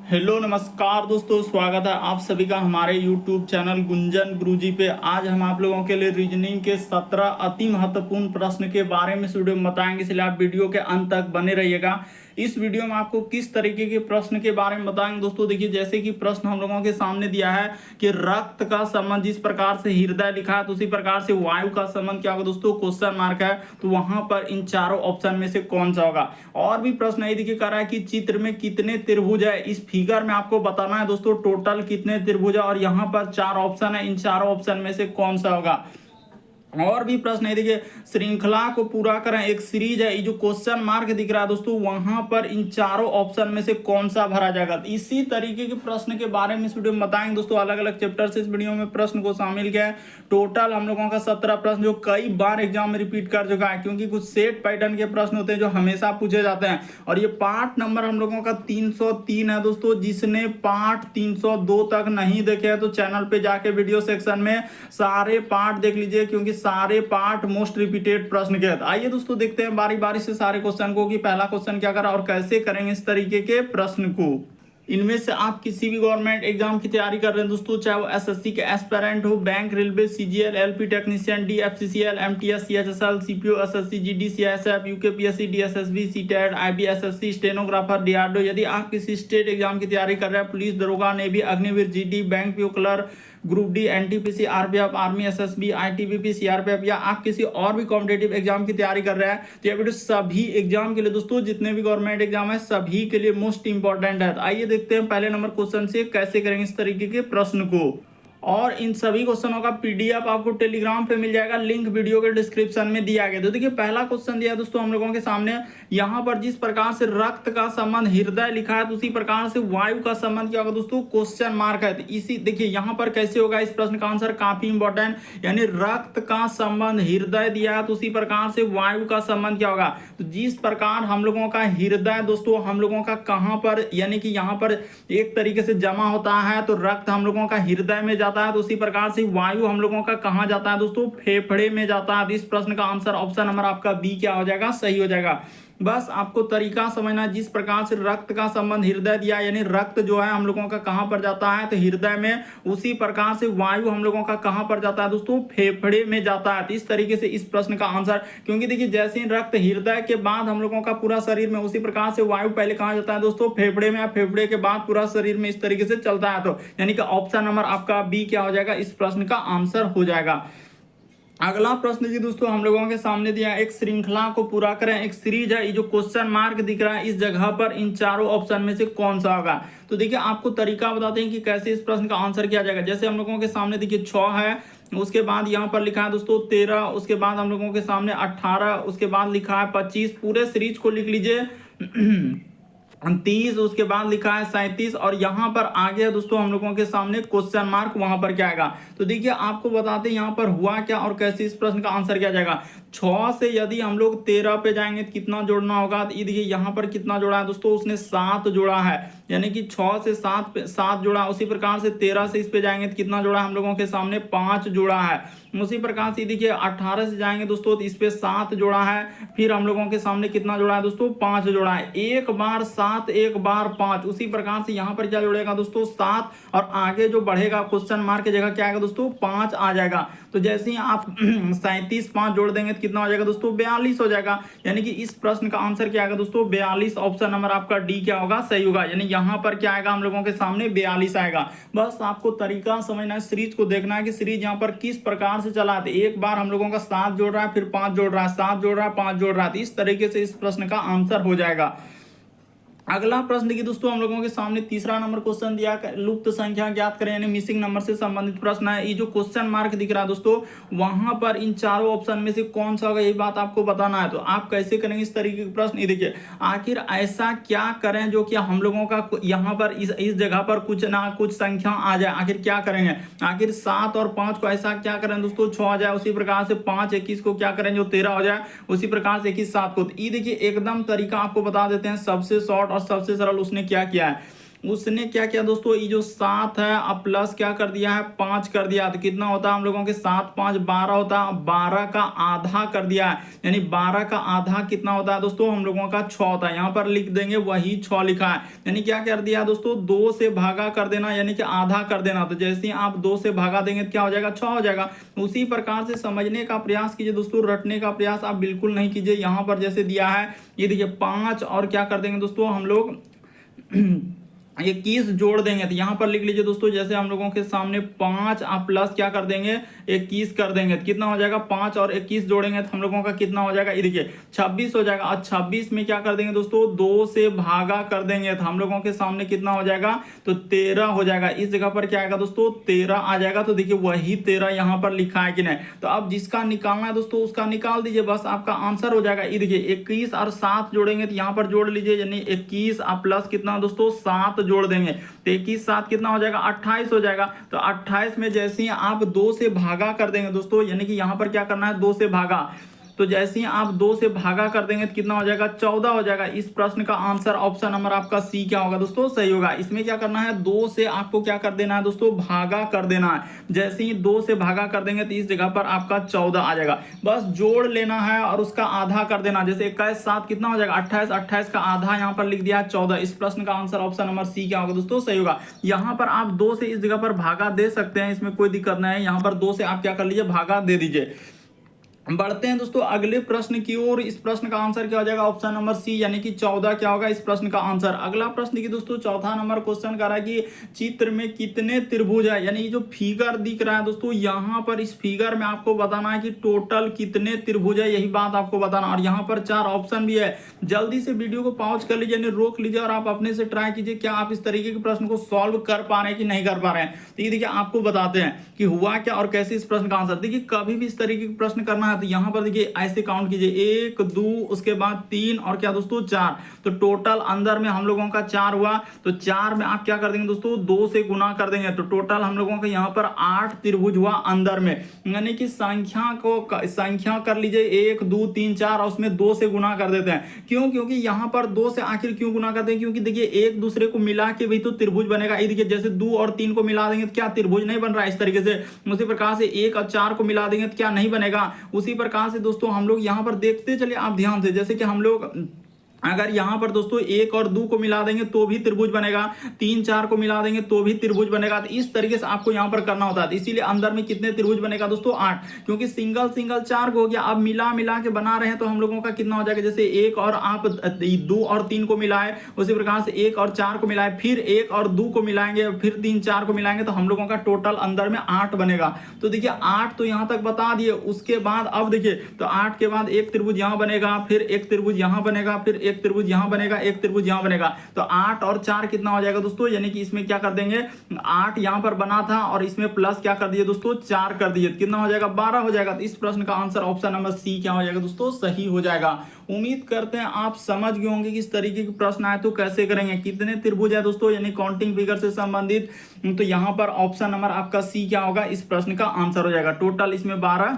Hello नमस्कार दोस्तों, स्वागत है आप सभी का हमारे यूट्यूब चैनल गुंजन गुरुजी पे। आज हम आप लोगों के लिए रीजनिंग के 17 अति महत्वपूर्ण प्रश्न के बारे में इस वीडियो में बताएंगे, इसलिए आप वीडियो के अंत तक बने रहिएगा। इस वीडियो में आपको किस तरीके के प्रश्न के बारे में बताएंगे दोस्तों। देखिए, जैसे कि प्रश्न हम लोगों के सामने दिया है कि रक्त का संबंध जिस प्रकार से हृदय लिखा है तो उसी प्रकार से वायु का संबंध क्या होगा दोस्तों, क्वेश्चन मार्क है। तो वहां पर इन चारों ऑप्शन में से कौन सा होगा। और भी प्रश्न यही देखिए कर रहा है कि चित्र में कितने त्रिभुज है। इस फिगर में आपको बताना है दोस्तों टोटल कितने त्रिभुज है, और यहाँ पर चार ऑप्शन है, इन चारों ऑप्शन में से कौन सा होगा। और भी प्रश्न है, देखिए श्रृंखला को पूरा करें, एक सीरीज है, ये जो क्वेश्चन मार्क दिख रहा है दोस्तों वहां पर इन चारों ऑप्शन में से कौन सा भरा जाएगा। तो इसी तरीके के प्रश्न के बारे में इस वीडियो में बताएंगे दोस्तों। अलग अलग चैप्टर से इस वीडियो में प्रश्न को शामिल किया है। टोटल हम लोगों का 17 प्रश्न जो कई बार एग्जाम में रिपीट कर चुका है, क्योंकि कुछ सेट पैटर्न के प्रश्न होते हैं जो हमेशा पूछे जाते हैं। और ये पार्ट नंबर हम लोगों का 303 है दोस्तों। जिसने पार्ट 302 तक नहीं देखे हैं तो चैनल पे जाके वीडियो सेक्शन में सारे पार्ट देख लीजिए, क्योंकि सारे पार्ट मोस्ट रिपीटेड प्रश्न के। आइए दोस्तों देखते हैं बारी बारी से सारे क्वेश्चन को कि पहला क्वेश्चन क्या करा और कैसे करेंगे इस तरीके के प्रश्न को। इनमें से आप किसी भी गवर्नमेंट एग्जाम की तैयारी कर रहे हैं दोस्तों, चाहे वो एसएससी के एस्पिरेंट हो, bank, railway, CGL, LP technician, DFCCL, MTS, CHSL, CPO, SSC, GD, CISF, UKPSC, DSSSB, CTET, IBSSC, stenographer, DRDO. यदि आप किसी स्टेट एग्जाम की तैयारी कर रहे हैं, पुलिस, दरोगा, navy, Agniveer, GD, bank PO clerk, group D, NTPC, RPF, army, SSB, ITBP, CRPF, या आप किसी और भी कॉम्पिटेटिव एग्जाम की तैयारी कर रहे हैं तो ये वीडियो सभी एग्जाम के लिए दोस्तों, जितने भी गवर्नमेंट एग्जाम है सभी के लिए मोस्ट इंपॉर्टेंट है। तो आइए देखते हैं पहले नंबर क्वेश्चन से कैसे करेंगे इस तरीके के प्रश्न को। और इन सभी क्वेश्चनों का पीडीएफ आपको टेलीग्राम पे मिल जाएगा, लिंक वीडियो के डिस्क्रिप्शन में दिया गया। तो देखिए पहला क्वेश्चन दिया है दोस्तों हम लोगों के सामने, यहाँ पर जिस प्रकार से रक्त का संबंध हृदय लिखा है तो उसी प्रकार से वायु का संबंध क्या होगा दोस्तों, क्वेश्चन मार्क है। तो इसी देखिए यहाँ पर कैसे होगा, इस प्रश्न का आंसर काफी इंपॉर्टेंट, यानी रक्त का संबंध हृदय दिया है तो उसी प्रकार से वायु का संबंध क्या होगा। तो जिस प्रकार हम लोगों का हृदय दोस्तों हम लोगों का कहां पर, यानी कि यहाँ पर एक तरीके से जमा होता है तो रक्त हम लोगों का हृदय में जाता है, तो उसी प्रकार से वायु हम लोगों का कहां जाता है दोस्तों, फेफड़े में जाता है। इस प्रश्न का आंसर ऑप्शन नंबर आपका बी क्या हो जाएगा, सही हो जाएगा। बस आपको तरीका समझना, जिस प्रकार से रक्त का संबंध हृदय दिया, यानी रक्त जो है हम लोगों का कहां पर जाता है तो हृदय में, उसी प्रकार से वायु हम लोगों का कहां पर जाता है दोस्तों, फेफड़े में जाता है। तो इस तरीके से इस प्रश्न का आंसर, क्योंकि देखिए जैसे ही रक्त हृदय के बाद हम लोगों का पूरा शरीर में, उसी प्रकार से वायु पहले कहां जाता है दोस्तों, फेफड़े में, फेफड़े के बाद पूरा शरीर में, इस तरीके से चलता है। तो यानी कि ऑप्शन नंबर आपका बी क्या हो जाएगा, इस प्रश्न का आंसर हो जाएगा। अगला प्रश्न जी दोस्तों हम लोगों के सामने दिया है, एक श्रृंखला को पूरा करें, एक सीरीज है, ये जो क्वेश्चन मार्क दिख रहा है इस जगह पर इन चारों ऑप्शन में से कौन सा होगा। तो देखिए आपको तरीका बताते हैं कि कैसे इस प्रश्न का आंसर किया जाएगा। जैसे हम लोगों के सामने देखिए 6 है, उसके बाद यहाँ पर लिखा है दोस्तों 13, उसके बाद हम लोगों के सामने 18, उसके बाद लिखा है 25, पूरे सीरीज को लिख लीजिए 30, उसके बाद लिखा है 37, और यहाँ पर आगे है दोस्तों हम लोगों के सामने क्वेश्चन मार्क, वहां पर क्या आएगा। तो देखिए आपको बताते हैं यहाँ पर हुआ क्या और कैसे इस प्रश्न का आंसर किया जाएगा। 6 से यदि हम लोग 13 पे जाएंगे तो कितना जोड़ना होगा, तो ये देखिए यहाँ पर कितना जोड़ा है दोस्तों, उसने 7 जोड़ा है, यानी कि 6 से 7 जोड़ा। उसी प्रकार से 13 से इस पे जाएंगे तो कितना जोड़ा है, हम लोगों के सामने 5 जोड़ा है। उसी प्रकार से देखिए 18 से जाएंगे दोस्तों तो इस पे 7 जोड़ा है, फिर हम लोगों के सामने कितना जोड़ा है दोस्तों, 5 जोड़ा है। एक बार 7, एक बार 5, उसी प्रकार से यहाँ पर क्या जोड़ेगा दोस्तों 7, और आगे जो बढ़ेगा क्वेश्चन मार्क की जगह क्या आएगा दोस्तों, 5 आ जाएगा। तो जैसे ही आप 37 5 जोड़ देंगे तो कितना हो जाएगा दोस्तों, 42 हो जाएगा। यानी कि इस प्रश्न का आंसर क्या आएगा दोस्तों, 42। ऑप्शन नंबर आपका डी क्या होगा, सही होगा। यानी यहाँ पर क्या आएगा, हम लोगों के सामने 42 आएगा। बस आपको तरीका समझना है, सीरीज को देखना है कि सीरीज यहाँ पर किस प्रकार से चला है। एक बार हम लोगों का 7 जोड़ रहा है, फिर 5 जोड़ रहा है, 7 जोड़ रहा है, 5 जोड़ रहा है। इस तरीके से इस प्रश्न का आंसर हो जाएगा। अगला प्रश्न देखिए दोस्तों हम लोगों के सामने तीसरा नंबर क्वेश्चन दिया, लुप्त संख्या ज्ञात करें, यानी मिसिंग नंबर से संबंधित प्रश्न है। ये जो क्वेश्चन मार्क दिख रहा है दोस्तों वहां पर इन चारों ऑप्शन में से कौन सा होगा, ये बात आपको बताना है। तो आप कैसे करेंगे इस तरीके के प्रश्न, ये देखिए आखिर ऐसा क्या करें जो कि हम लोगों का यहाँ पर इस जगह पर कुछ ना कुछ संख्या आ जाए। आखिर क्या करेंगे, आखिर 7 और 5 को ऐसा क्या करें दोस्तों 6 आ जाए, उसी प्रकार से 5 21 को क्या करें जो 13 हो जाए, उसी प्रकार से 21 7 को। ये देखिए एकदम तरीका आपको बता देते हैं, सबसे शॉर्ट और सबसे सरल उसने क्या किया है। उसने क्या किया दोस्तों, ये जो 7 है अब प्लस क्या कर दिया है 5 कर दिया, तो कितना होता है हम लोगों के 7 5 12 होता है, 12 का आधा कर दिया है, यानी 12 का आधा कितना होता है दोस्तों हम लोगों का 6 होता है। यहाँ पर लिख देंगे वही 6 लिखा है, यानी क्या कर दिया दोस्तों 2 से भागा कर देना, यानी कि आधा कर देना। तो जैसे ही आप 2 से भागा देंगे तो क्या हो जाएगा 6 हो जाएगा। उसी प्रकार से समझने का प्रयास कीजिए दोस्तों, रटने का प्रयास आप बिल्कुल नहीं कीजिए। यहाँ पर जैसे दिया है ये देखिए 5 और क्या कर देंगे दोस्तों हम लोग 21 जोड़ देंगे, तो यहाँ पर लिख लीजिए दोस्तों जैसे हम लोगों के सामने 5 आप प्लस क्या कर देंगे 21 कर देंगे, तो कितना हो जाएगा 5 और 21 जोड़ेंगे तो हम लोगों का कितना हो जाएगा, ये देखिए 26 हो जाएगा। और 26 में क्या कर देंगे दोस्तों 2 से भागा कर देंगे तो हम लोगों के सामने कितना हो जाएगा, तो 13 हो जाएगा। इस जगह पर क्या आएगा दोस्तों 13 आ जाएगा। तो देखिए वही 13 यहाँ पर लिखा है कि नहीं, तो अब जिसका निकालना है दोस्तों उसका निकाल दीजिए, बस आपका आंसर हो जाएगा। ये देखिए 21 और 7 जोड़ेंगे तो यहाँ पर जोड़ लीजिए, यानी 21 आप प्लस कितना दोस्तों 7 जोड़ देंगे तो 21 7 कितना हो जाएगा 28 हो जाएगा। तो 28 में जैसे ही आप 2 से भागा कर देंगे दोस्तों, यानी कि यहां पर क्या करना है 2 से भागा, तो जैसे ही आप 2 से भागा कर देंगे तो कितना हो जाएगा 14 हो जाएगा। इस प्रश्न का आंसर ऑप्शन नंबर आपका सी क्या होगा दोस्तों, सही होगा। इसमें क्या करना है 2 से आपको क्या कर देना है दोस्तों भागा कर देना है। जैसे ही 2 से भागा कर देंगे तो इस जगह पर आपका 14 आ जाएगा, बस जोड़ लेना है और उसका आधा कर देना। जैसे 21 7 कितना हो जाएगा 28, 28 का आधा यहाँ पर लिख दिया 14। इस प्रश्न का आंसर ऑप्शन नंबर सी क्या होगा दोस्तों, सही होगा। यहाँ पर आप 2 से इस जगह पर भागा दे सकते हैं, इसमें कोई दिक्कत नहीं है। यहाँ पर 2 से आप क्या कर लीजिए भागा दे दीजिए। बढ़ते हैं दोस्तों अगले प्रश्न की ओर। इस प्रश्न का आंसर क्या हो जाएगा ऑप्शन नंबर सी, यानी कि 14 क्या होगा इस प्रश्न का आंसर। अगला प्रश्न की दोस्तों चौथा नंबर क्वेश्चन कर रहा है कि चित्र में कितने त्रिभुज है, यानी जो फिगर दिख रहा है दोस्तों यहाँ पर इस फिगर में आपको बताना है कि टोटल कितने त्रिभुज है, यही बात आपको बताना। और यहाँ पर 4 ऑप्शन भी है, जल्दी से वीडियो को पॉज कर लीजिए, यानी रोक लीजिए और आप अपने से ट्राई कीजिए क्या आप इस तरीके के प्रश्न को सॉल्व कर पा रहे हैं कि नहीं कर पा रहे हैं। तो ये देखिए आपको बताते हैं कि हुआ क्या और कैसे इस प्रश्न का आंसर। देखिए कभी भी इस तरीके का प्रश्न करना है तो यहाँ पर देखिए ऐसे काउंट कीजिए 1 2 उसके बाद 3 और क्या दोस्तों 4, तो टोटल अंदर में हम लोगों का 4 हुआ। तो 4 में आप क्या कर देंगे दोस्तों 2 से गुना कर देंगे, तो टोटल हम लोगों का यहाँ पर 8 त्रिभुज हुआ अंदर में। यानी कि संख्या कर लीजिए 1 2 3 4 और उसमें 2 से गुना कर देते हैं। क्यों, क्योंकि यहाँ पर 2 से आखिर क्यों गुना करते हैं, क्योंकि देखिए एक दूसरे को मिला के भी तो त्रिभुज बनेगा। ये देखिए जैसे 2 और 3 को मिला देंगे तो क्या त्रिभुज नहीं बन रहा है इस तरीके से। उसी प्रकार से 1 और 4 को मिला देंगे तो क्या नहीं बनेगा। उसी प्रकार से दोस्तों हम लोग यहाँ पर देखते चलिए आप ध्यान से, जैसे कि हम लोग अगर यहां पर दोस्तों 1 और 2 को मिला देंगे तो भी त्रिभुज बनेगा, 3 4 को मिला देंगे तो भी त्रिभुज बनेगा। तो इस तरीके से आपको यहां पर करना होता है। इसीलिए अंदर में कितने त्रिभुज बनेगा दोस्तों 8, क्योंकि सिंगल 4 को हो गया। अब मिला के बना रहे हैं तो हम लोगों का कितना हो जाएगा, जैसे 1 और आप 2 और 3 को मिलाए, उसी प्रकार से 1 और 4 को मिलाए, फिर 1 और 2 को मिलाएंगे, फिर 3 4 को मिलाएंगे तो हम लोगों का टोटल अंदर में 8 बनेगा। तो देखिए 8 तो यहां तक बता दिए। उसके बाद अब देखिए तो 8 के बाद एक त्रिभुज यहां बनेगा, फिर एक त्रिभुज यहां बनेगा, फिर एक त्रिभुज यहां बनेगा, एक त्रिभुज यहां बनेगा। तो 8 और 4 कितना हो जाएगा दोस्तों, यानी कि इसमें क्या कर देंगे 8 यहां पर बना था और इसमें प्लस क्या कर दिए दोस्तों 4 कर दिए, कितना हो जाएगा 12 हो जाएगा। तो इस प्रश्न का आंसर ऑप्शन नंबर सी क्या हो जाएगा दोस्तों, सही हो जाएगा। उम्मीद करते हैं आप समझ गए होंगे कि इस तरीके के प्रश्न आए तो कैसे करेंगे, कितने त्रिभुज है दोस्तों, यानी काउंटिंग फिगर से संबंधित। तो यहां पर ऑप्शन नंबर आपका सी क्या होगा इस प्रश्न का आंसर हो जाएगा। टोटल इसमें 12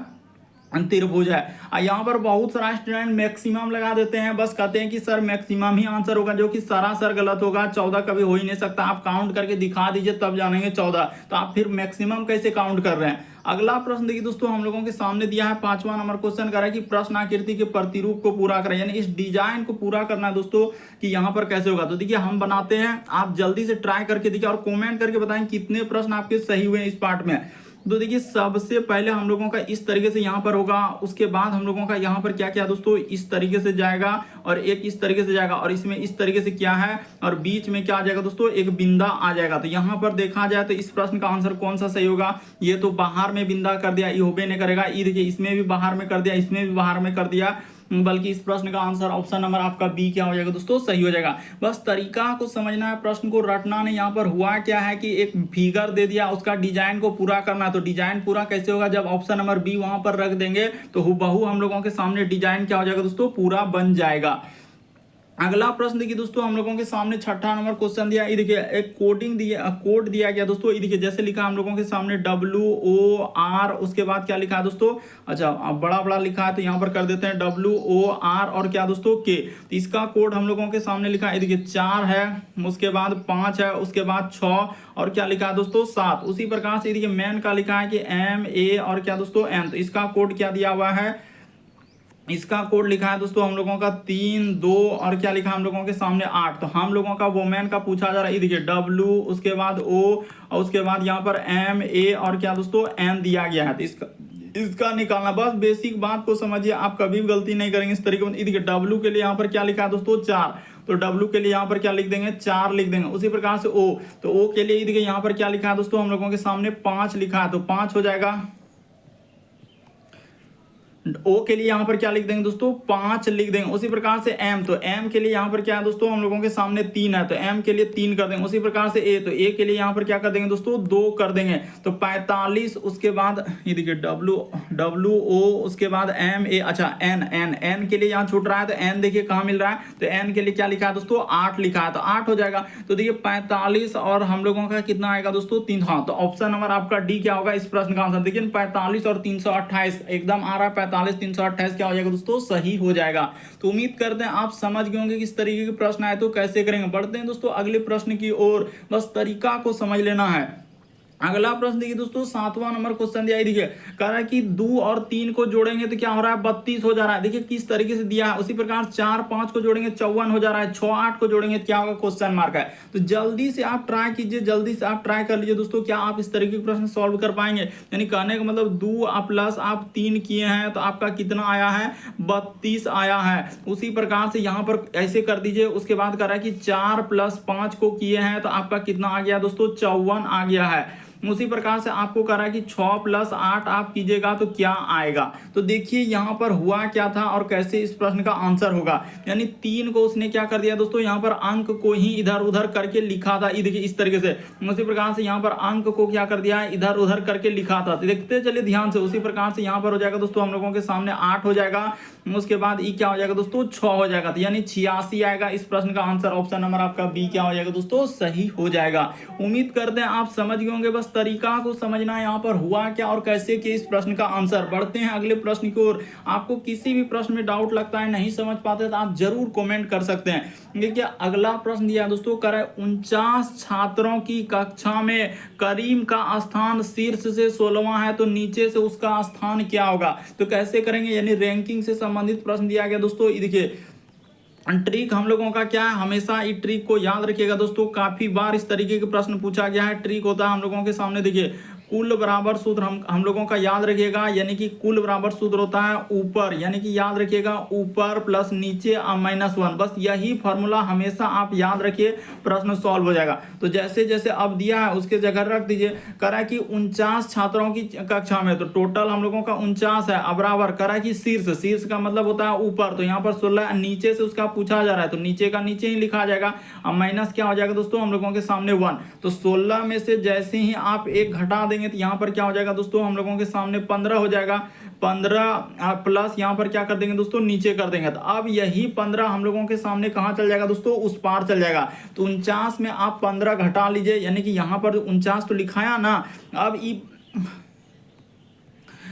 त्रिभुज है। यहाँ पर बहुत सारा स्टूडेंट मैक्सिमम लगा देते हैं, बस कहते हैं कि सर मैक्सिमम ही आंसर होगा, जो कि सरासर गलत होगा। 14 कभी हो ही नहीं सकता। आप काउंट करके दिखा दीजिए तब जानेंगे 14, तो आप फिर मैक्सिमम कैसे काउंट कर रहे हैं। अगला प्रश्न देखिए दोस्तों हम लोगों के सामने दिया है 5वां नंबर क्वेश्चन कर रहा है कि प्रश्न आकृति के प्रतिरूप को पूरा करें, यानी इस डिजाइन को पूरा करना है दोस्तों कि यहाँ पर कैसे होगा। तो देखिए हम बनाते हैं, आप जल्दी से ट्राई करके देखिए और कमेंट करके बताएं कितने प्रश्न आपके सही हुए इस पार्ट में। तो देखिए सबसे पहले हम लोगों का इस तरीके से यहाँ पर होगा, उसके बाद हम लोगों का यहाँ पर क्या क्या दोस्तों इस तरीके से जाएगा और एक इस तरीके से जाएगा और इसमें इस तरीके से क्या है और बीच में क्या आ जाएगा दोस्तों एक बिंदा आ जाएगा। तो यहाँ पर देखा जाए तो इस प्रश्न का आंसर कौन सा सही होगा, ये तो बाहर में बिंदा कर दिया, ये होबे नहीं करेगा। ये देखिए इसमें भी बाहर में कर दिया, इसमें भी बाहर में कर दिया, बल्कि इस प्रश्न का आंसर ऑप्शन नंबर आपका बी क्या हो जाएगा दोस्तों, सही हो जाएगा। बस तरीका को समझना है, प्रश्न को रटना नहीं। यहाँ पर हुआ क्या है कि एक फिगर दे दिया, उसका डिजाइन को पूरा करना है। तो डिजाइन पूरा कैसे होगा, जब ऑप्शन नंबर बी वहां पर रख देंगे तो हुबहू हम लोगों के सामने डिजाइन क्या हो जाएगा दोस्तों पूरा बन जाएगा। अगला प्रश्न देखिए दोस्तों, हम लोगों के सामने छठा नंबर क्वेश्चन दिया। ये देखिए एक कोड दिया गया दोस्तों। ये देखिए जैसे लिखा हम लोगों के सामने WOR, उसके बाद क्या लिखा है दोस्तों, अच्छा अब बड़ा बड़ा लिखा है तो यहाँ पर कर देते हैं WOR और क्या दोस्तों K। तो इसका कोड हम लोगों के सामने लिखा है, ये देखिए 4 है, उसके बाद 5 है, उसके बाद 6 और क्या लिखा है दोस्तों 7। उसी प्रकार से देखिए मैन का लिखा है कि MA और क्या दोस्तों N। तो इसका कोड क्या दिया हुआ है, इसका कोड लिखा है दोस्तों हम लोगों का 3 2 और क्या लिखा है हम लोगों के सामने 8। तो हम लोगों का वोमेन का पूछा जा रहा है, ये देखिए W, उसके बाद O और उसके बाद यहाँ पर MA और क्या दोस्तों N दिया गया है। तो इसका निकालना, बस बेसिक बात को समझिए, आप कभी भी गलती नहीं करेंगे इस तरीके से। देखिए W के लिए यहाँ पर क्या लिखा है दोस्तों 4, तो W के लिए यहाँ पर क्या लिख देंगे 4 लिख देंगे। उसी प्रकार से O, तो O के लिए देखिए यहाँ पर क्या लिखा है दोस्तों हम लोगों के सामने 5 लिखा है, तो 5 हो जाएगा। ओ के लिए यहाँ पर क्या लिख देंगे दोस्तों 5 लिख देंगे। उसी प्रकार से M, तो M के लिए यहाँ पर क्या है दोस्तों हम लोगों के सामने 3 है, तो M के लिए 3 कर देंगे। उसी प्रकार से A, तो A के लिए यहाँ पर क्या कर देंगे दोस्तों 2 कर देंगे, तो 45। उसके बाद ये देखिए WO, उसके बाद MA, अच्छा N के लिए यहाँ छूट रहा है, तो N देखिए कहाँ मिल रहा है, तो N के लिए क्या लिखा है दोस्तों 8 लिखा है, तो 8 हो जाएगा। तो देखिए 45 और हम लोगों का कितना आएगा दोस्तों 3। हाँ, तो ऑप्शन नंबर आपका D क्या होगा इस प्रश्न का आंसर। देखिए 45 और 328 एकदम आ रहा है, 45 328 क्या हो जाएगा दोस्तों सही हो जाएगा। तो उम्मीद करते हैं आप समझ गए होंगे किस तरीके के प्रश्न आए तो कैसे करेंगे। बढ़ते हैं दोस्तों अगले प्रश्न की ओर, बस तरीका को समझ लेना है। अगला प्रश्न देखिए दोस्तों 7वां नंबर क्वेश्चन दिया है। देखिए कह रहा है कि 2 और 3 को जोड़ेंगे तो क्या हो रहा है 32 हो जा रहा है। देखिए किस तरीके से दिया है। उसी प्रकार 4 5 को जोड़ेंगे 54 हो जा रहा है, 6 8 को जोड़ेंगे क्या होगा क्वेश्चन मार्क है। तो जल्दी से आप ट्राई कीजिए, जल्दी से आप ट्राई कर लीजिए दोस्तों, क्या आप इस तरीके के प्रश्न सॉल्व कर पाएंगे। यानी कहने का मतलब 2 प्लस आप 3 किए हैं तो आपका कितना आया है 32 आया है। उसी प्रकार से यहाँ पर ऐसे कर दीजिए। उसके बाद कह रहा है कि 4 + 5 को किए हैं तो आपका कितना आ गया दोस्तों 54 आ गया है। उसी प्रकार से आपको कह रहा है कि 6 + 8 आप कीजिएगा तो क्या आएगा। तो देखिए यहाँ पर हुआ क्या था और कैसे इस प्रश्न का आंसर होगा। यानी 3 को उसने क्या कर दिया दोस्तों, यहाँ पर अंक को ही इधर उधर करके लिखा था। ये देखिए इस तरीके से। उसी प्रकार से यहाँ पर अंक को क्या कर दिया इधर उधर करके लिखा था। तो देखते चलिए ध्यान से। उसी प्रकार से यहाँ पर हो जाएगा दोस्तों हम लोगों के सामने 8 हो जाएगा। उसके बाद ई क्या हो जाएगा दोस्तों 6 हो जाएगा, तो यानी 86 आएगा इस प्रश्न का आंसर। ऑप्शन नंबर आपका बी क्या हो जाएगा दोस्तों सही हो जाएगा। उम्मीद करते हैं आप समझ गए होंगे, बस तरीका को समझना है यहाँ पर हुआ क्या और कैसे किया इस प्रश्न का आंसर। बढ़ते हैं अगले प्रश्न की ओर। आपको किसी भी प्रश्न में डाउट लगता है नहीं समझ पाते तो आप जरूर कमेंट कर सकते हैं। देखिए अगला प्रश्न दिया है दोस्तों, कह रहा है 49 छात्रों की कक्षा में करीम का स्थान शीर्ष से 16वां है तो नीचे से उसका स्थान क्या होगा। तो कैसे करेंगे, यानी रैंकिंग से संबंधित प्रश्न दिया गया दोस्तों। ये देखिए ट्रिक हम लोगों का क्या है, हमेशा इस ट्रिक को याद रखिएगा दोस्तों। काफी बार इस तरीके के प्रश्न पूछा गया है। ट्रिक होता है हम लोगों के सामने, देखिए कुल बराबर सूत्र हम लोगों का याद रखिएगा। यानी कि कुल बराबर सूत्र होता है ऊपर, यानी कि याद रखिएगा ऊपर प्लस नीचे -1। बस यही फॉर्मूला हमेशा आप याद रखिए, प्रश्न सॉल्व हो जाएगा। तो जैसे जैसे अब दिया है उसके जगह रख दीजिए। करा कि 49 छात्रों की कक्षा में, तो टोटल हम लोगों का 49 है। अब बराबर करा कि शीर्ष का मतलब होता है ऊपर, तो यहाँ पर 16 नीचे से उसका पूछा जा रहा है तो नीचे का नीचे ही लिखा जाएगा। अब माइनस क्या हो जाएगा दोस्तों हम लोगों के सामने 1। तो 16 में से जैसे ही आप 1 घटा देंगे तो यहाँ पर क्या हो जाएगा दोस्तों हम लोगों के सामने 15 हो जाएगा। 15 प्लस यहाँ पर क्या कर देंगे दोस्तों नीचे कर देंगे। तो अब यही 15 हम लोगों के सामने कहाँ चल जाएगा दोस्तों उस पार चल जाएगा। तो 49 में आप 15 घटा लीजिए, यानी कि यहाँ पर 49 तो लिखाया ना। अब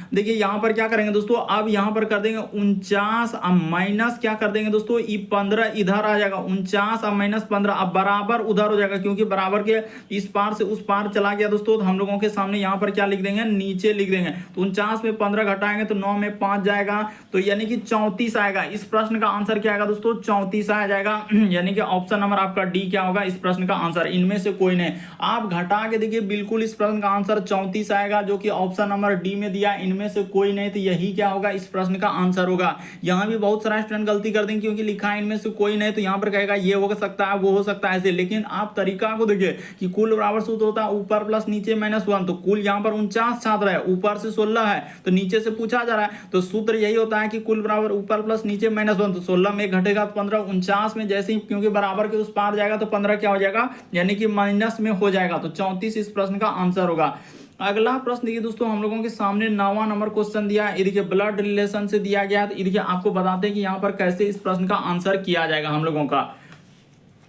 देखिए यहाँ पर क्या करेंगे दोस्तों, अब यहाँ पर कर देंगे 49 अब माइनस क्या कर देंगे दोस्तों, ये 15 इधर आ जाएगा। 49 अब -15 अब बराबर उधर हो जाएगा, क्योंकि बराबर के इस पार से उस पार चला गया दोस्तों। तो हम लोगों के सामने यहाँ पर क्या लिख देंगे नीचे लिख देंगे। तो 49 में 15 घटाएंगे तो 9 में 5 जाएगा, तो यानी कि 34 आएगा। इस प्रश्न का आंसर क्या आएगा दोस्तों 34 आ जाएगा। यानी कि ऑप्शन नंबर आपका डी क्या होगा इस प्रश्न का आंसर। इनमें से कोई नहीं, आप घटा के देखिए बिल्कुल इस प्रश्न का आंसर 34 आएगा, जो कि ऑप्शन नंबर डी में दिया। इनमें से कोई नहीं, तो यही क्या होगा इस प्रश्न का आंसर होगा। यहां भी बहुत सारा स्टूडेंट गलती कर देंगे, क्योंकि लिखा है इनमें से कोई नहीं, तो यहां पर कहेगा ये हो सकता है वो हो सकता है ऐसे। लेकिन आप तरीका को देखिए कि कुल बराबर सूत्र होता है ऊपर प्लस नीचे -1। तो कुल यहां पर 49 छात्र है, ऊपर से 16 है तो नीचे से पूछा जा रहा है, तो सूत्र यही होता है कि कुल बराबर ऊपर प्लस नीचे -1। तो 16 में घटेगा तो 15। 49 में जैसे ही क्योंकि बराबर के उस पार जाएगा तो 15 क्या हो जाएगा, यानी कि माइनस में हो जाएगा। तो 34 इस प्रश्न का आंसर होगा। अगला प्रश्न देखिए दोस्तों, हम लोगों के सामने 9वां नंबर क्वेश्चन दिया है। ये देखिए ब्लड रिलेशन से दिया गया है। तो ये देखिए आपको बताते हैं कि यहाँ पर कैसे इस प्रश्न का आंसर किया जाएगा हम लोगों का।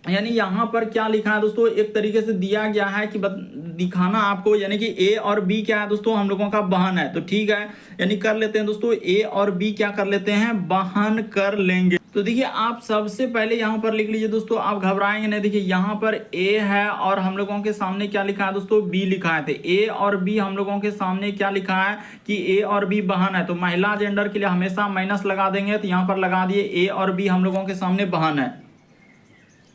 यानी यहाँ पर क्या लिखा है दोस्तों, एक तरीके से दिया गया है कि दिखाना आपको, यानी कि ए और बी क्या है दोस्तों, हम लोगों का बहन है। तो ठीक है, यानी कर लेते हैं दोस्तों, ए और बी क्या कर लेते हैं, बहन कर लेंगे। तो देखिए आप सबसे पहले यहाँ पर लिख लीजिए दोस्तों, आप घबराएंगे नहीं। देखिए यहाँ पर ए है और हम लोगों के सामने क्या लिखा है दोस्तों, बी लिखा है। तो ए और बी हम लोगों के सामने क्या लिखा है कि ए और बी बहन है। तो महिला जेंडर के लिए हमेशा माइनस लगा देंगे। तो यहाँ पर लगा दिए ए और बी हम लोगों के सामने बहन है।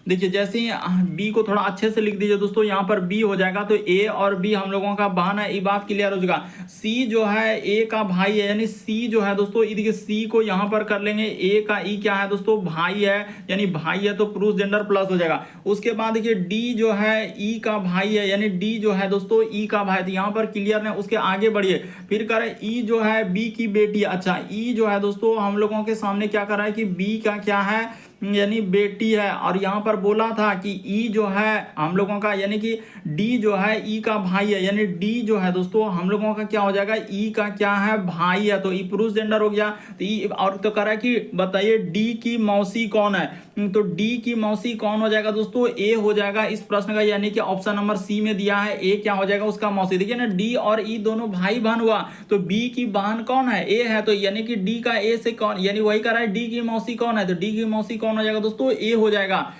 देखिए जैसे ही बी को थोड़ा अच्छे से लिख दीजिए दोस्तों, यहाँ पर बी हो जाएगा। तो ए और बी हम लोगों का बहन है, ये बात क्लियर हो जाएगा। सी जो है ए का भाई है, यानी सी जो है दोस्तों, देखिए सी को यहाँ पर कर लेंगे, ए का ई क्या है दोस्तों, भाई है, यानी भाई है तो पुरुष जेंडर प्लस हो जाएगा। उसके बाद देखिए डी जो है ई का भाई है, यानी डी जो है दोस्तों ई का भाई। तो यहाँ पर क्लियर है, उसके आगे बढ़िए। फिर करें ई जो है बी की बेटी। अच्छा ई जो है दोस्तों हम लोगों के सामने क्या कर रहा है कि बी का क्या है, यानी बेटी है। और यहाँ पर बोला था कि ई जो है हम लोगों का, यानी कि डी जो है ई का भाई है, यानी डी जो है दोस्तों हम लोगों का क्या हो जाएगा, ई का क्या है, भाई है। तो ई पुरुष जेंडर हो गया। तो ई और तो कह रहा है कि बताइए डी की मौसी कौन है। तो डी की मौसी कौन हो जाएगा दोस्तों, ए हो जाएगा इस प्रश्न का, यानी कि ऑप्शन नंबर सी में दिया है, ए क्या हो जाएगा उसका मौसी। देखिए ना डी और ई दोनों भाई बहन हुआ, तो बी की बहन कौन है, ए है। तो यानी कि डी का ए से कौन, यानी वही कह रहा है डी की मौसी कौन है। तो डी की मौसी कौन हो जाएगा दोस्तों, ए हो जाएगा।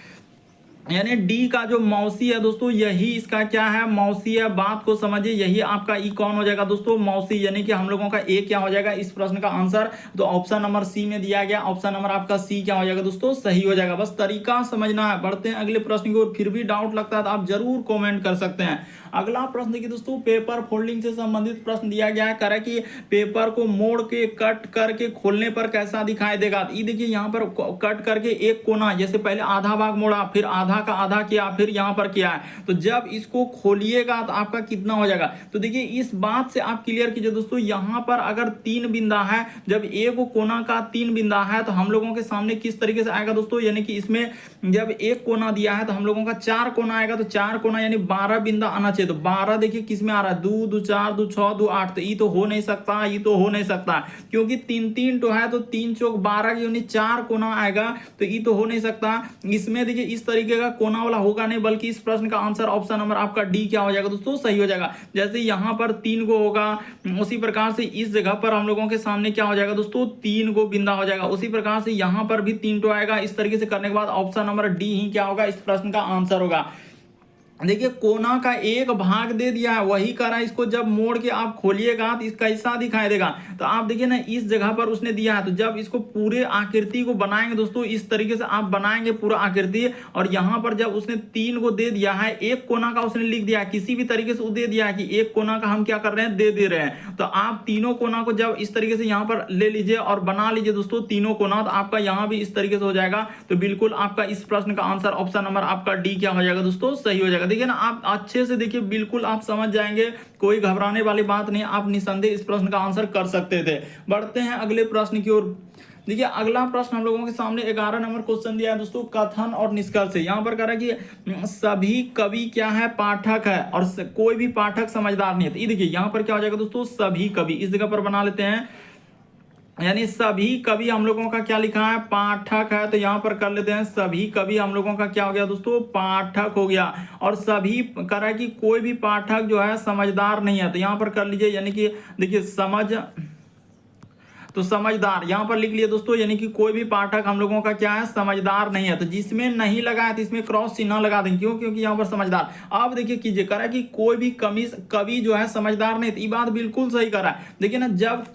यानी डी का जो मौसी है दोस्तों, यही इसका क्या है, मौसी है। बात को समझिए, यही आपका ई कौन हो जाएगा दोस्तों, मौसी। यानी कि हम लोगों का ए क्या हो जाएगा इस प्रश्न का आंसर। तो ऑप्शन नंबर सी में दिया गया, ऑप्शन नंबर आपका सी क्या हो जाएगा दोस्तों, सही हो जाएगा। बस तरीका समझना है। बढ़ते हैं अगले प्रश्न की ओर। फिर भी डाउट लगता है तो आप जरूर कॉमेंट कर सकते हैं। अगला प्रश्न देखिए दोस्तों, पेपर फोल्डिंग से संबंधित प्रश्न दिया गया है। कह कि पेपर को मोड़ के कट करके खोलने पर कैसा दिखाई देगा। ये देखिए यहाँ पर कट करके एक कोना, जैसे पहले आधा भाग मोड़ा, फिर आधा का आधा किया, फिर यहाँ पर किया है। तो जब इसको खोलिएगा तो आपका कितना हो जाएगा। तो देखिए इस बात से आप क्लियर कीजिए दोस्तों, यहाँ पर अगर 3 बिंदा है, जब एक कोना का 3 बिंदा है तो हम लोगों के सामने किस तरीके से आएगा दोस्तों, यानी कि इसमें जब एक कोना दिया है तो हम लोगों का 4 कोना आएगा। तो 4 कोना यानी 12 बिंदा आना चाहिए। तो 12 देखिए किस में आ रहा है, 2 2 4 2 6 2 8। तो ये तो हो नहीं सकता, ये तो हो नहीं सकता, क्योंकि 3 3 तो है, तो 3 चौक 12 यानी 4 कोना आएगा। तो ये तो हो नहीं सकता। इसमें देखिए इस तरीके का कोना वाला होगा नहीं, बल्कि इस प्रश्न का आंसर ऑप्शन नंबर आपका डी क्या हो जाएगा दोस्तों, सही हो जाएगा। जैसे यहाँ पर 3 गो होगा, उसी प्रकार से इस जगह पर हम लोगों के सामने क्या हो जाएगा दोस्तों, 3 गो बिंदा हो जाएगा। उसी प्रकार से यहाँ पर भी 3 तो आएगा। इस तरीके से करने के बाद ऑप्शन नंबर डी ही क्या होगा, इस प्रश्न का आंसर होगा। देखिए कोना का एक भाग दे दिया है, वही करा, इसको जब मोड़ के आप खोलिएगा तो इसका ऐसा दिखाई देगा। तो आप देखिए ना इस जगह पर उसने दिया है, तो जब इसको पूरे आकृति को बनाएंगे दोस्तों, इस तरीके से आप बनाएंगे पूरा आकृति। और यहाँ पर जब उसने 3 को दे दिया है, एक कोना का उसने लिख दिया है, किसी भी तरीके से वो दे दिया है कि एक कोना का हम क्या कर रहे हैं, दे रहे हैं। तो आप तीनों कोना को जब इस तरीके से यहाँ पर ले लीजिए और बना लीजिए दोस्तों तीनों कोना, तो आपका यहाँ भी इस तरीके से हो जाएगा। तो बिल्कुल आपका इस प्रश्न का आंसर ऑप्शन नंबर आपका डी क्या हो जाएगा दोस्तों, सही हो जाएगा। देखिए ना आप अच्छे से देखिए, बिल्कुल आप समझ जाएंगे, कोई घबराने वाली बात नहीं। आप निसंदेह इस प्रश्न का आंसर कर सकते थे। बढ़ते हैं अगले प्रश्न की ओर। देखिए अगला प्रश्न हम लोगों के सामने 11 नंबर क्वेश्चन दिया है दोस्तों, कथन और निष्कर्ष है। यहाँ पर कह रहा है कि सभी कवि क्या है, पाठक है, और कोई भी पाठक समझदार नहीं है। तो ये देखिए यहाँ पर क्या हो जाएगा दोस्तों, सभी कवि। इस जगह पर बना लेते हैं, यानी सभी कवि हम लोगों का क्या लिखा है, पाठक है। तो यहां पर कर लेते हैं, सभी कवि हम लोगों का क्या हो गया दोस्तों, पाठक हो गया। और सभी कह रहा है कि कोई भी पाठक जो है समझदार नहीं है। तो यहां पर कर लीजिए, यानी कि देखिए तो समझदार यहां पर लिख लिए दोस्तों, यानी कि कोई भी पाठक हम लोगों का क्या है, समझदार नहीं है। तो जिसमें नहीं लगा है तो इसमें क्रॉस चिन्ह लगा देंगे, क्यों, क्योंकि यहां पर समझदार। अब देखिए कीजिए, कह रहा है कि कोई भी कवि जो है समझदार नहीं। तो ये बात बिल्कुल सही कर रहा है। देखिए ना, जब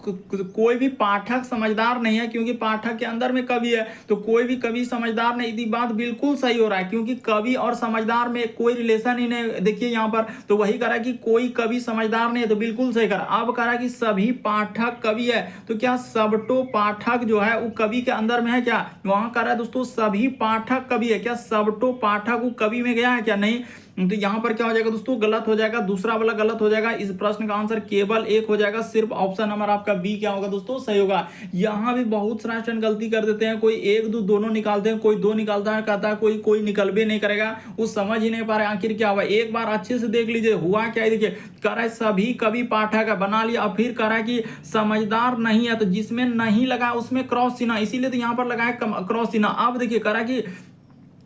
कोई भी पाठक समझदार नहीं है, क्योंकि पाठक के अंदर में कवि है, तो कोई भी कवि समझदार नहीं। ये बात बिल्कुल सही हो रहा है, क्योंकि कवि और समझदार में कोई रिलेशन ही नहीं। देखिए यहाँ पर तो वही कह रहा है कि कोई कवि समझदार नहीं है, तो बिल्कुल सही कर रहा है। अब कह रहा है कि सभी पाठक कवि है, तो क्या सबटो पाठक जो है वो कवि के अंदर में है क्या, वहां कह रहा है दोस्तों सभी पाठक कवि है। क्या सबटो पाठक वो कवि में गया है क्या, नहीं। तो यहाँ पर क्या हो जाएगा दोस्तों, गलत हो जाएगा, दूसरा वाला गलत हो जाएगा। इस प्रश्न का आंसर केवल एक हो जाएगा, सिर्फ ऑप्शन नंबर आपका बी क्या होगा दोस्तों, सही होगा। यहाँ भी बहुत सारा स्टूडेंट गलती कर देते हैं, कोई एक दो दोनों निकालते हैं, कोई दो निकालता है, कहता है कोई निकल भी नहीं करेगा, वो समझ ही नहीं पा रहे आखिर क्या हुआ। एक बार अच्छे से देख लीजिए हुआ क्या है, देखिए कह रहा है सभी कवि पाठक बना लिया, और फिर कह रहा है कि समझदार नहीं है, तो जिसमें नहीं लगा उसमें क्रॉस चिन्ह, इसीलिए तो यहाँ पर लगाया क्रॉस चिन्ह। अब देखिए कह रहा है कि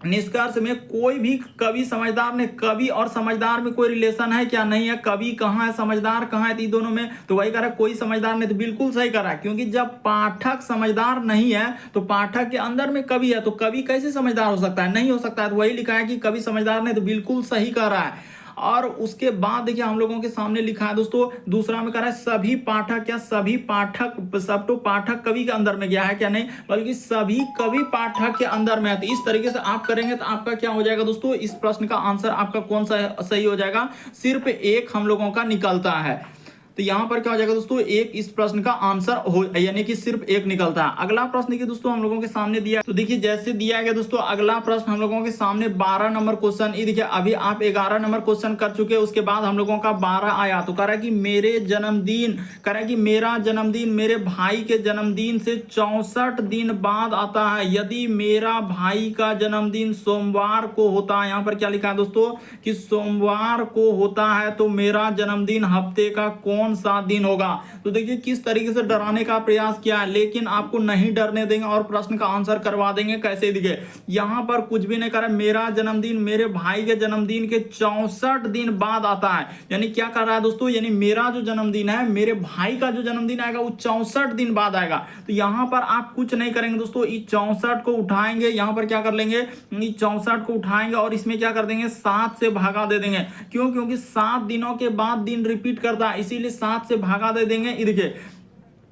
निष्कर्ष में कोई भी कवि समझदार ने, कवि और समझदार में कोई रिलेशन है क्या, नहीं है। कवि कहाँ है, समझदार कहाँ है, दोनों में तो वही कह रहा है कोई समझदार नहीं, तो बिल्कुल सही कर रहा है, क्योंकि जब पाठक समझदार नहीं है तो पाठक के अंदर में कवि है, तो कवि कैसे समझदार हो सकता है, नहीं हो सकता है। तो वही लिखा है कि कवि समझदार नहीं, तो बिल्कुल सही कर रहा है। और उसके बाद देखिए हम लोगों के सामने लिखा है दोस्तों, दूसरा में कह रहा है सभी पाठक, क्या सभी पाठक, सब तो पाठक कवि के अंदर में गया है क्या, नहीं, बल्कि सभी कवि पाठक के अंदर में है। तो इस तरीके से आप करेंगे तो आपका क्या हो जाएगा दोस्तों, इस प्रश्न का आंसर आपका कौन सा सही हो जाएगा, सिर्फ एक हम लोगों का निकलता है। तो यहां पर क्या हो जाएगा दोस्तों, एक इस प्रश्न का आंसर हो, यानी कि सिर्फ एक निकलता है। अगला प्रश्न देखिए दोस्तों हम लोगों के सामने दिया, तो देखिए जैसे दिया गया दोस्तों, अगला प्रश्न हम लोगों के सामने 12 नंबर क्वेश्चन, ये देखिए अभी आप 11 नंबर क्वेश्चन कर चुके हैं, उसके बाद हम लोगों का 12 आया। तो कह रहा है कि मेरे जन्मदिन, कह रहा है कि मेरा जन्मदिन मेरे भाई के जन्मदिन से 64 दिन बाद आता है। यदि मेरा भाई का जन्मदिन सोमवार को होता है, यहाँ पर क्या लिखा है दोस्तों कि सोमवार को होता है, तो मेरा जन्मदिन हफ्ते का कौन सा दिन होगा। तो देखिए किस तरीके से डराने का प्रयास किया है, लेकिन आपको नहीं डरने देंगे और प्रश्न का आंसर करवा देंगे। कैसे, देखिए यहां पर कुछ भी नहीं करा, मेरा जन्मदिन मेरे भाई के जन्मदिन के 64 दिन बाद आता है, यानी क्या कर रहा है दोस्तों, यानी मेरा जो जन्मदिन है, मेरे भाई का जो जन्मदिन आएगा वो 64 दिन बाद आएगा। तो यहां पर आप कुछ नहीं करेंगे दोस्तों, इस 64 को उठाएंगे, यहां पर क्या कर लेंगे, 64 को उठाएंगे और इसमें क्या कर देंगे, 7 से भागा दे देंगे। क्यों, क्योंकि 7 दिनों के बाद दिन रिपीट करता है, इसीलिए 7 से भागा दे देंगे। देखिए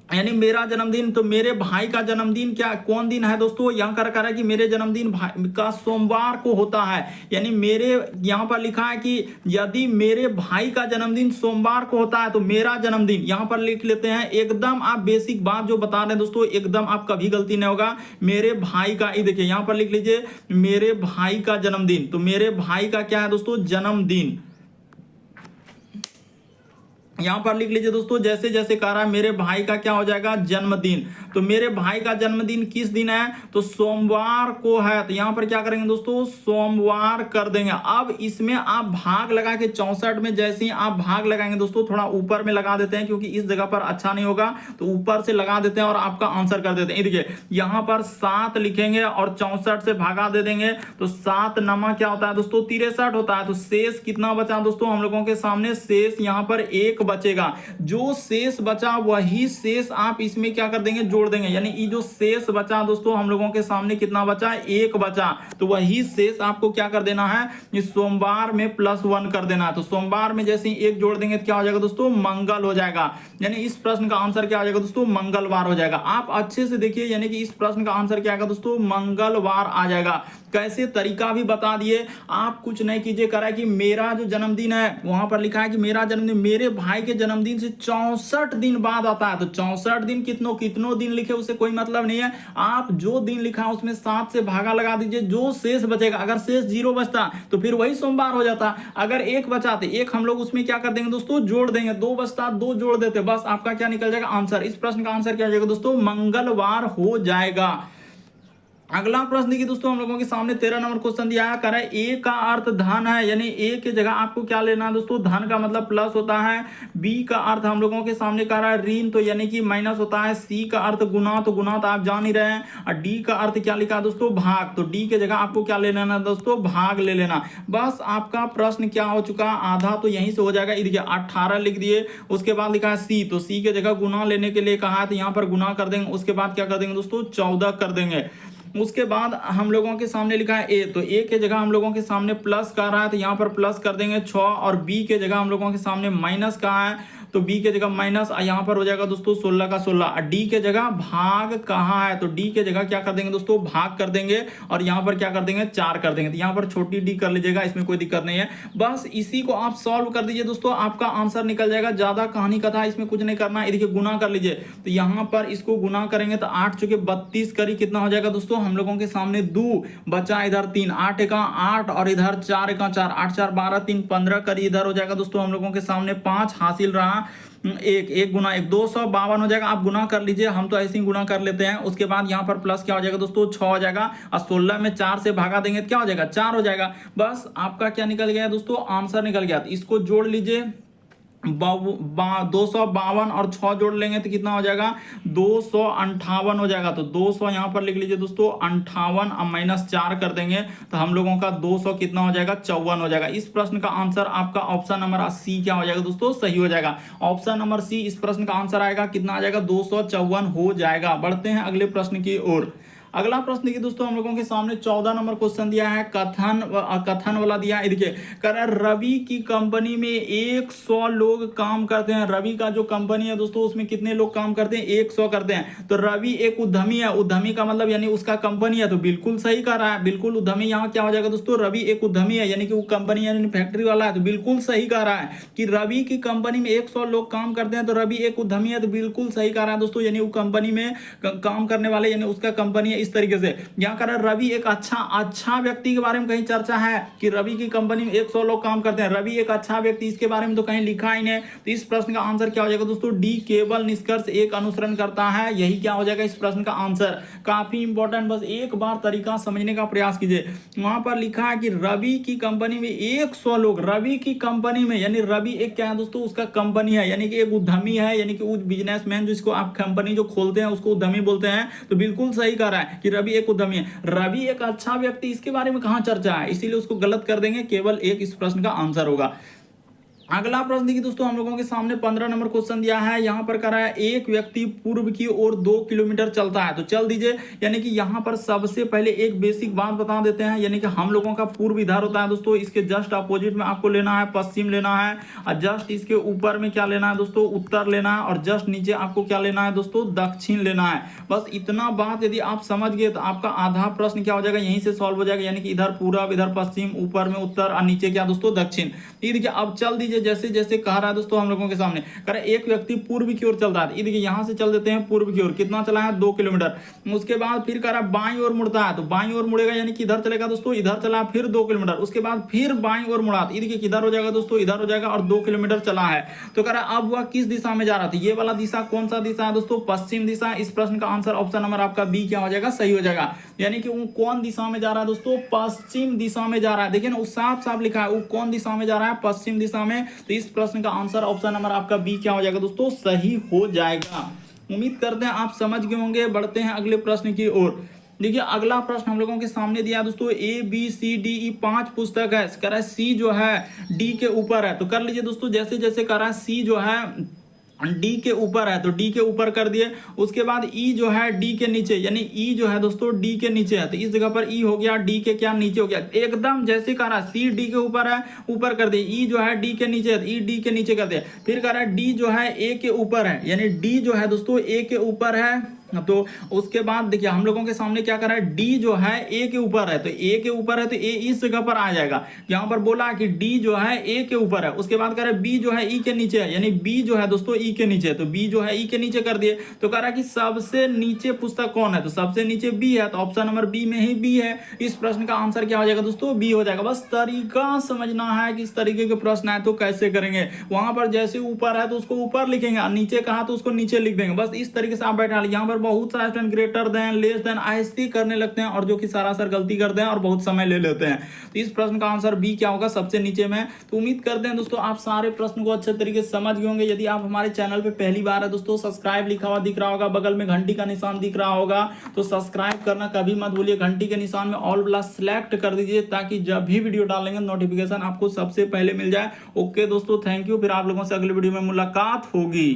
यानी मेरा जन्मदिन, तो मेरे भाई का जन्मदिन क्या कौन दिन है दोस्तों, यहां कर रहा है कि मेरे जन्मदिन भाई का सोमवार को होता है, यानी मेरे यहां पर लिखा है कि यदि मेरे भाई का जन्मदिन सोमवार को होता है तो मेरा जन्मदिन, यहां पर लिख लेते हैं, एकदम आप बेसिक बात जो बता रहे हैं दोस्तों, एकदम आप कभी गलती नहीं होगा। मेरे भाई का, ये देखिए यहां पर लिख लीजिए मेरे भाई का जन्मदिन, तो मेरे भाई का क्या है दोस्तों, जन्मदिन, यहां पर लिख लीजिए दोस्तों, जैसे जैसे कह रहा है मेरे भाई का क्या हो जाएगा, जन्मदिन। तो मेरे भाई का जन्मदिन किस दिन है, तो सोमवार को है, तो यहां पर क्या करेंगे दोस्तों, सोमवार कर देंगे। अब इसमें आप भाग लगा के 64 में जैसे ही आप भाग लगाएंगे दोस्तों, थोड़ा ऊपर में लगा देते हैं क्योंकि इस जगह पर अच्छा नहीं होगा, तो ऊपर से लगा देते हैं और आपका आंसर कर देते हैं। देखिए यहां पर 7 लिखेंगे और 64 से भागा दे देंगे, तो 7 नमा क्या होता है दोस्तों, 63 होता है। तो शेष कितना बचा दोस्तों हम लोगों के सामने, शेष यहां पर 1 बचेगा, जो शेष बचा वही शेष आप इसमें क्या कर देंगे, जोड़ देंगे, यानी ये जो शेष बचा दोस्तों हम लोगों के सामने कितना बचा, 1 बचा, तो वही शेष आपको क्या कर देना है, इस सोमवार में +1 कर देना है। तो सोमवार में जैसे ही 1 जोड़ देंगे तो क्या हो जाएगा दोस्तों, मंगल हो जाएगा, यानी इस प्रश्न का आंसर क्या हो जाएगा दोस्तों, मंगलवार हो जाएगा। आप अच्छे से देखिए, यानी कि इस प्रश्न का आंसर क्या आएगा दोस्तों, मंगलवार आ जाएगा। कैसे, तरीका भी बता दिए, आप कुछ नहीं कीजिए, कह रहा है कि मेरा जो जन्मदिन है, वहां पर लिखा है कि मेरा जन्मदिन मेरे भाई के जन्मदिन से 64 दिन बाद आता है, तो 64 दिन कितनों दिन लिखे उससे कोई मतलब नहीं है, आप जो दिन लिखा है उसमें 7 से भागा लगा दीजिए, जो शेष बचेगा, अगर शेष 0 बचता तो फिर वही सोमवार हो जाता, अगर 1 बचा तो 1 हम लोग उसमें क्या कर देंगे दोस्तों, जोड़ देंगे, 2 बचता 2 जोड़ देते, बस आपका क्या निकल जाएगा आंसर। इस प्रश्न का आंसर क्या हो जाएगा दोस्तों, मंगलवार हो जाएगा। अगला प्रश्न देखिए दोस्तों हम लोगों के सामने 13 नंबर क्वेश्चन दिया है, कह रहा है ए का अर्थ धन है, यानी ए की जगह आपको क्या लेना है दोस्तों, धन का मतलब प्लस होता है। बी का अर्थ हम लोगों के सामने कह रहा है ऋण, तो यानी कि माइनस होता है। सी का अर्थ गुना, तो गुना तो आप जान ही रहे हैं। और डी का अर्थ क्या लिखा है दोस्तों, भाग, तो डी की जगह आपको क्या ले लेना दोस्तों, भाग ले लेना। बस आपका प्रश्न क्या हो चुका, आधा तो यहीं से हो जाएगा। देखिए 18 लिख दिए, उसके बाद लिखा है सी, तो सी की जगह गुना लेने के लिए कहा है, तो यहाँ पर गुना कर देंगे, उसके बाद क्या कर देंगे दोस्तों, 14 कर देंगे। उसके बाद हम लोगों के सामने लिखा है ए, तो ए के जगह हम लोगों के सामने प्लस का रहा है, तो यहाँ पर प्लस कर देंगे 6, और बी के जगह हम लोगों के सामने माइनस का है, तो बी के जगह माइनस, यहाँ पर हो जाएगा दोस्तों 16 का 16। डी के जगह भाग कहाँ है, तो डी के जगह क्या कर देंगे दोस्तों, भाग कर देंगे, और यहाँ पर क्या कर देंगे, 4 कर देंगे। तो यहाँ पर छोटी डी कर लीजिएगा, इसमें कोई दिक्कत नहीं है। बस इसी को आप सॉल्व कर दीजिए दोस्तों, आपका आंसर निकल जाएगा। ज्यादा कहानी कथा इसमें कुछ नहीं करना है। देखिए गुना कर लीजिए, तो यहाँ पर इसको गुना करेंगे तो 8 चुके 32 करी कितना हो जाएगा दोस्तों, हम लोगों के सामने 2 बचा, इधर 3, 8 का 8 और इधर 4 का 4, 8 4 12 3 15 करी इधर हो जाएगा दोस्तों हम लोगों के सामने 5 हासिल रहा। एक गुना 1 252 हो जाएगा। आप गुना कर लीजिए, हम तो ऐसे ही गुना कर लेते हैं। उसके बाद यहाँ पर प्लस क्या हो जाएगा दोस्तों, 6 हो जाएगा, और 16 में 4 से भागा देंगे तो क्या हो जाएगा, 4 हो जाएगा। बस आपका क्या निकल गया दोस्तों, आंसर निकल गया। तो इसको जोड़ लीजिए, 252 और 6 जोड़ लेंगे तो कितना हो जाएगा, 258 हो जाएगा। तो 200 यहां पर लिख लीजिए दोस्तों, 58 और माइनस 4 कर देंगे तो हम लोगों का 200 कितना हो जाएगा, 54 हो जाएगा। इस प्रश्न का आंसर आपका ऑप्शन नंबर सी क्या हो जाएगा दोस्तों, सही हो जाएगा। ऑप्शन नंबर सी इस प्रश्न का आंसर आएगा, कितना आ जाएगा, 254 हो जाएगा। बढ़ते हैं अगले प्रश्न की ओर। अगला प्रश्न देखिए दोस्तों, हम लोगों के सामने 14 नंबर क्वेश्चन दिया है, कथन वाला दिया है। देखिए कह रहा है रवि की कंपनी में 100 लोग काम करते हैं। रवि का जो कंपनी है दोस्तों उसमें कितने लोग काम करते हैं, 100 करते हैं। तो रवि एक उद्यमी है, उद्यमी का मतलब यानी उसका कंपनी है, तो बिल्कुल सही कह रहा है, बिल्कुल उद्यमी। यहाँ क्या हो जाएगा दोस्तों, रवि एक उद्यमी है, यानी कि वो कंपनी यानी फैक्ट्री वाला है, तो बिल्कुल सही कह रहा है कि रवि की कंपनी में 100 लोग काम करते हैं, तो रवि एक उद्यमी है, तो बिल्कुल सही कह रहा है दोस्तों, यानी वो कंपनी में काम करने वाले यानी उसका कंपनी है। इस तरीके से यहाँ कर रवि एक अच्छा व्यक्ति के बारे में कहीं चर्चा है कि रवि की कंपनी में 100 लोग काम करते हैं, रवि एक अच्छा व्यक्ति, इसके बारे में तो कहीं लिखा ही नहीं। तो इस प्रश्न का आंसर क्या हो जाएगा दोस्तों, डी, केवल निष्कर्ष एक अनुसरण करता है, यही क्या हो जाएगा इस प्रश्न का आंसर। काफी इंपॉर्टेंट, बस एक बार तरीका समझने का प्रयास कीजिए। वहां पर लिखा है कि रवि की कंपनी में 100 लोग, रवि की कंपनी में यानी रवि एक क्या है दोस्तों, उसका कंपनी है, यानी कि एक उद्यमी है, यानी कि बिजनेसमैन जिसको आप कंपनी जो खोलते हैं उसको उद्यमी बोलते हैं। तो बिल्कुल सही कह रहा है कि रवि एक उद्यमी है। रवि एक अच्छा व्यक्ति, इसके बारे में कहां चर्चा है, इसीलिए उसको गलत कर देंगे, केवल एक इस प्रश्न का आंसर होगा। अगला प्रश्न देखिए दोस्तों, हम लोगों के सामने 15 नंबर क्वेश्चन दिया है। यहाँ पर कह रहा है एक व्यक्ति पूर्व की ओर 2 किलोमीटर चलता है, तो चल दीजिए। यानी कि यहाँ पर सबसे पहले एक बेसिक बात बता देते हैं, यानी कि हम लोगों का पूर्व इधर होता है दोस्तों, इसके जस्ट अपोजिट में आपको लेना है पश्चिम लेना है, और जस्ट इसके ऊपर में क्या लेना है दोस्तों, उत्तर लेना है, और जस्ट नीचे आपको क्या लेना है दोस्तों, दक्षिण लेना है। बस इतना बात यदि आप समझ गए तो आपका आधा प्रश्न क्या हो जाएगा, यहीं से सॉल्व हो जाएगा। यानी कि इधर पूर्व, इधर पश्चिम, ऊपर में उत्तर और नीचे क्या दोस्तों, दक्षिण। ये देखिए अब चल दीजिए, जैसे जैसे कह रहा है दोस्तों हम लोगों के सामने, कह रहा है एक व्यक्ति पूर्व की ओर चल रहा है। ये देखिए यहां से चल देते हैं पूर्व की ओर, कितना चला है, 2 किलोमीटर। उसके बाद फिर कह रहा है बाईं ओर मुड़ता है, तो बाईं ओर मुड़ेगा, यानी कि इधर चलेगा दोस्तों, इधर चला फिर 2 किलोमीटर। उसके बाद फिर बाईं ओर मुड़ा, ये देखिए किधर हो जाएगा दोस्तों, इधर हो जाएगा, और 2 किलोमीटर चला है। तो कह रहा है अब वह किस दिशा में जा रहा था, ये वाला दिशा कौन सा दिशा है दोस्तों, पश्चिम दिशा। इस प्रश्न का आंसर ऑप्शन नंबर आपका बी क्या हो जाएगा, सही हो जाएगा। यानी कि वो कौन दिशा में जा रहा है दोस्तों, पश्चिम दिशा में जा रहा है। देखिए ना, साफ साफ लिखा है वो कौन दिशा में जा रहा है, पश्चिम दिशा में। तो इस प्रश्न का आंसर ऑप्शन नंबर आपका बी क्या हो जाएगा दोस्तों, सही हो जाएगा। उम्मीद करते हैं आप समझ गए होंगे। बढ़ते हैं अगले प्रश्न की ओर। देखिए अगला प्रश्न हम लोगों के सामने दिया दोस्तों, A B C D E 5 पुस्तक है, कह रहा है सी जो है डी के ऊपर है। तो कर लीजिए दोस्तों, जैसे जैसे कह रहा है सी जो है डी के ऊपर है तो डी के ऊपर कर दिए। उसके बाद ई जो है डी के नीचे, यानी ई जो है दोस्तों डी के नीचे है, तो इस जगह पर ई हो गया, डी के क्या नीचे हो गया, एकदम जैसे कह रहा सी डी के ऊपर है, ऊपर कर दिए। ई जो है डी के नीचे है, ई डी के नीचे कर दिया। फिर कह रहा है डी जो है ए के ऊपर है, यानी डी जो है दोस्तों ए के ऊपर है। तो उसके बाद देखिए हम लोगों के सामने क्या कर रहा है, डी जो है ए के ऊपर है, तो ए के ऊपर है तो ए इस जगह पर आ जाएगा। यहां पर बोला कि डी जो है ए के ऊपर है। उसके बाद कह रहा है बी जो है ई के नीचे है, यानी बी जो है दोस्तों ई के नीचे है, तो बी जो है ई के नीचे कर दिए। तो कह रहा है कि सबसे नीचे पुस्तक कौन है, तो सबसे नीचे बी है, तो ऑप्शन नंबर बी में ही बी है। इस प्रश्न का आंसर क्या हो जाएगा दोस्तों, बी हो जाएगा। बस तरीका समझना है कि इस तरीके के प्रश्न आए तो कैसे करेंगे। वहां पर जैसे ऊपर है तो उसको ऊपर लिखेंगे, नीचे कहा तो उसको नीचे लिख देंगे। बस इस तरीके से आप बैठा। यहाँ पर बहुत सारे ग्रेटर देन, लेस देन ऐसे करने लगते हैं, और जो कि सरासर गलती करते हैं और बहुत समय ले लेते हैं। तो इस प्रश्न का आंसर बी क्या होगा, सबसे नीचे में। तो उम्मीद करते हैं दोस्तों आप सारे प्रश्न को अच्छे तरीके से समझ गए होंगे। यदि आप हमारे चैनल पे पहली बार है दोस्तों, सब्सक्राइब लिखा हुआ दिख रहा होगा, बगल में घंटी का निशान दिख रहा होगा, तो सब्सक्राइब करना कभी मत भूलिए। घंटी के निशान में ऑल वाला सिलेक्ट कर दीजिए, ताकि जब भी वीडियो डालेंगे नोटिफिकेशन आपको सबसे पहले मिल जाए। ओके दोस्तों, थैंक यू। फिर आप लोगों से अगले वीडियो में मुलाकात होगी।